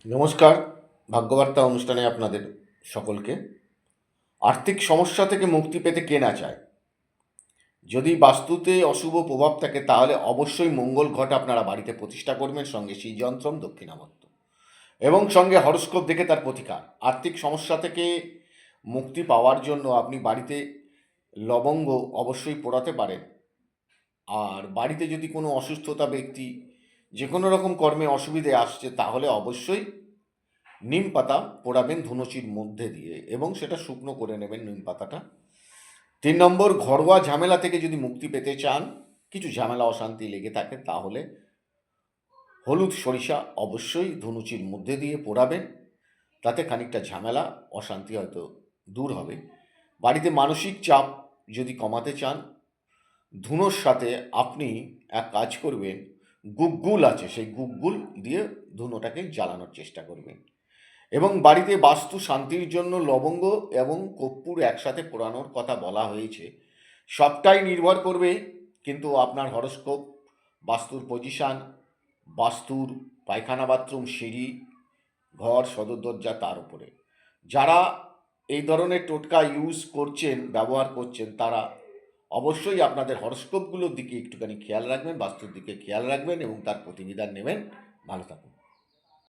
নমস্কার। ভাগ্যবার্তা অনুষ্ঠানে আপনাদের সকলকে। আর্থিক সমস্যা থেকে মুক্তি পেতে কে না চায়? যদি বাস্তুতে অশুভ প্রভাব থাকে তাহলে অবশ্যই মঙ্গল ঘট আপনারা বাড়িতে প্রতিষ্ঠা করবেন, সঙ্গে শ্রীযন্ত্রম দক্ষিণামূর্ত এবং সঙ্গে হরস্কোপ দেখে তার প্রতিকার। আর্থিক সমস্যা থেকে মুক্তি পাওয়ার জন্য আপনি বাড়িতে লবঙ্গ অবশ্যই পোড়াতে পারেন। আর বাড়িতে যদি কোনো অসুস্থতা ব্যক্তি যে কোনো রকম কর্মে অসুবিধে আসছে তাহলে অবশ্যই নিম পাতা পোড়াবেন ধুনুচির মধ্যে দিয়ে এবং সেটা শুকনো করে নেবেন নিম পাতাটা। 3 নম্বর, ঘরোয়া ঝামেলা থেকে যদি মুক্তি পেতে চান, কিছু ঝামেলা অশান্তি লেগে থাকে, তাহলে হলুদ সরিষা অবশ্যই ধুনুচির মধ্যে দিয়ে পোড়াবেন। তাতে খানিকটা ঝামেলা অশান্তি হয়তো দূর হবে। বাড়িতে মানসিক চাপ যদি কমাতে চান, ধুনোর সাথে আপনি এক কাজ করবেন, গুগ্গুল আছে সেই গুগ্গুল দিয়ে ধুনোটাকে জ্বালানোর চেষ্টা করবেন। এবং বাড়িতে বাস্তু শান্তির জন্য লবঙ্গ এবং কর্পূর একসাথে পোড়ানোর কথা বলা হয়েছে। সবটাই নির্ভর করবে কিন্তু আপনার হরস্কোপ, বাস্তুর পজিশান, বাস্তুর পায়খানা বাথরুম সিঁড়ি ঘর সদর দরজা তার উপরে। যারা এই ধরনের টোটকা ইউজ করছেন, ব্যবহার করছেন, তারা অবশ্যই আপনাদের হরস্কোপগুলোর দিকে একটুখানি খেয়াল রাখবেন, বাস্তুর দিকে খেয়াল রাখবেন এবং তার প্রতিবিধান নেবেন। ভালো থাকুন।